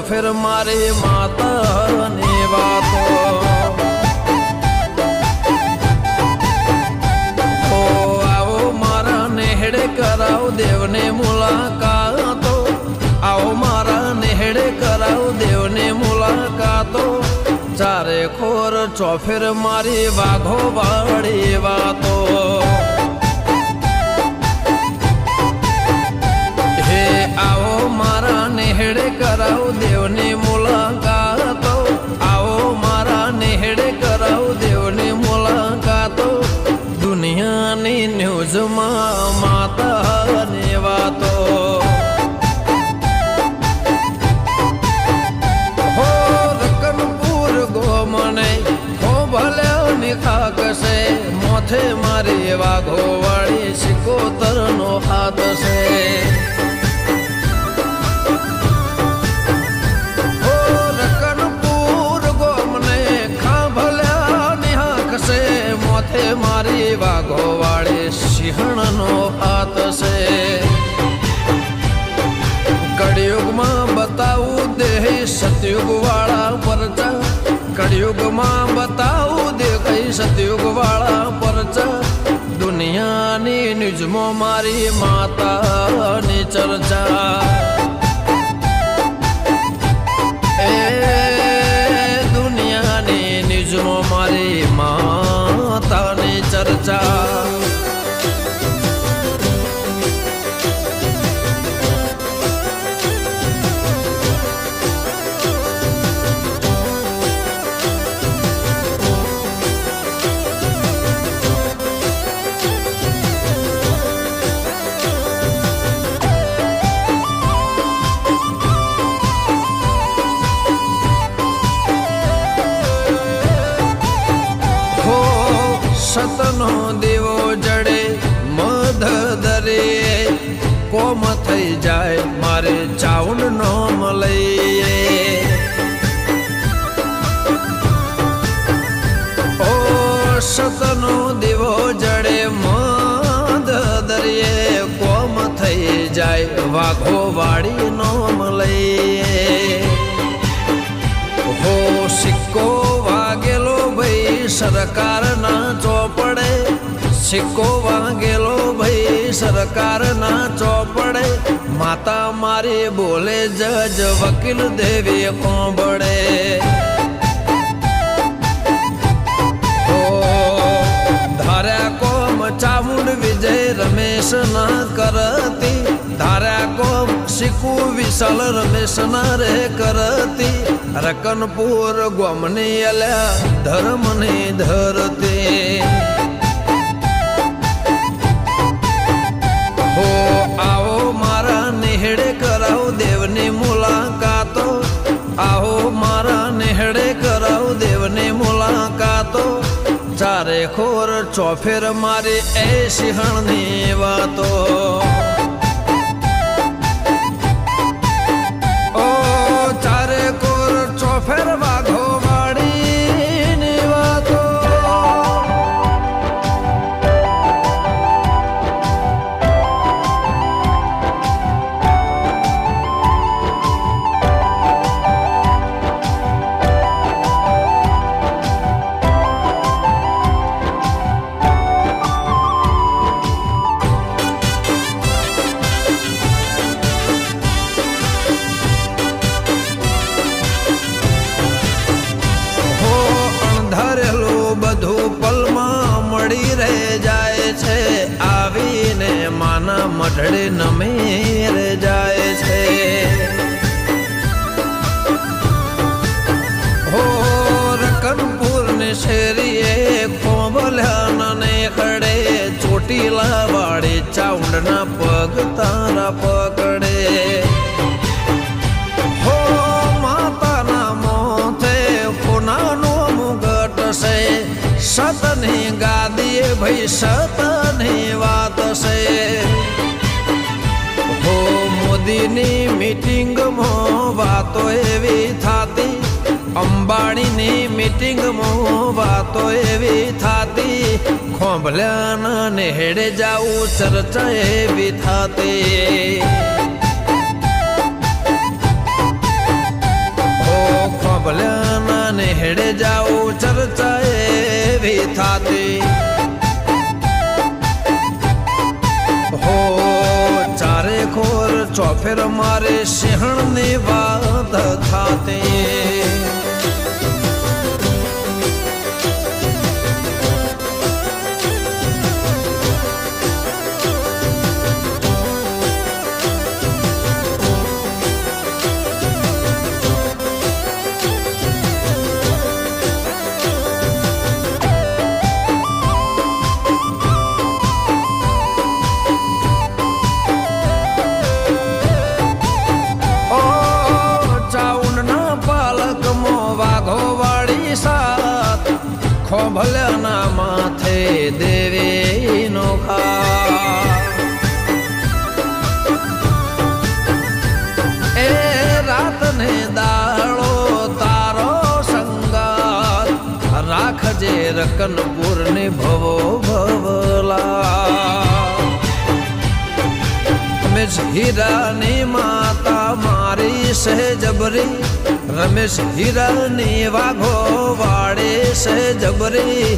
ચોફેર મારી માતાની વાતો આવો મારા નેહડે કરાવ દેવને મુલાકાતો આવો મારા નેહડે કરાવ દેવને મુલાકાતો ચારે ખોર ચોફેર મારી વાઘો વાળી વાતો હે આવો મારા નેહડે કરાવ દેવની મુલાકાતો આવો મારા નેહડે કરાવ દેવની મુલાકાતો દુનિયાની ન્યૂઝમાં માતાની વાતો હો રકનપુર ગોમને હો ભલ્યાની ખાક છે મોથે મારી વાઘો વાળી સિકોતરનો હાથ છે મારી વાઘો વાળે સિંહણનો હાથ છે કળિયુગમાં બતાવું દેહ સતયુગ વાળા પરચા કળિયુગમાં બતાવું દેહ સતયુગ વાળા પરચા દુનિયાની ન્યૂઝમાં મારી માતાની ચર્ચા એ દુનિયાની ન્યૂઝમાં મારી માતાની ચર્ચા સતનો દેવો જડે મધ દરે કોમ થઈ જાય મારે ચાઉન નો મળે ઓ સતનો દેવો જડે મધ દરિયે કોમ થઈ જાય વાઘો વાળી નો મળે હો સિક્કો વાગેલો ભાઈ સરકારના ચોપડે સિક્કો વાગેલો ભાઈ સરકારના ચોપડે માતા મારી બોલે જજ વકીલ દેવી કોંબડે હો ધાર્યા કોમ ચામુંડ વિજય રમેશ ના કરતી ધાર્યા કોમ શીખુ વિશાલ રમેશ ના રે કરતી રકનપુર ગોમની અલ્યા ધર્મની ધરતી હો આવો મારા નેહડે કરાવ દેવની મુલાકાતો આવો મારા નેહડે કરાવ દેવની મુલાકાતો ચારે ખોર ચોફેર મારી એ સિંહણની વાતો ઓ ચારે કોર ચોફેર વાઘો વાળીની વાતો બધું પલમાં મળી રહે જાય છે આવીને માના મઢડે નમેર જાય છે હો રકનપુર ને શેરીએ ખોબલ્યા ને ખડે ચોટીલા વાળી ચાઉંડના પગ તારા પકડે હો માતાના મોથે કોનાનો મુગટ છે સતની ગાદીએ ભાઈ સતની વાત છે હો મોદીની મીટિંગમાં વાતો એવી થાતી અંબાણીની મીટિંગમાં વાતો એવી થાતી ખોંભલ્યાના નેહડે જાવું ચર્ચા એવી થાતી ખોભલ્યાના નેહડે જાઉં ચર્ચા એવી થાતી હો ચારે ખોર ચોફેર મારે સિંહણની વાત થાતી ખોભલ્યાના માથે દેવી નો ખા એ રાત ને દાડો તારો સંગાત રાખજે રકનપુર ની ભવો ભવલા રમેશ હીરાની માતા મારી સહેજબરી રમેશ હીરાની વાઘો વાળે સહેજબરી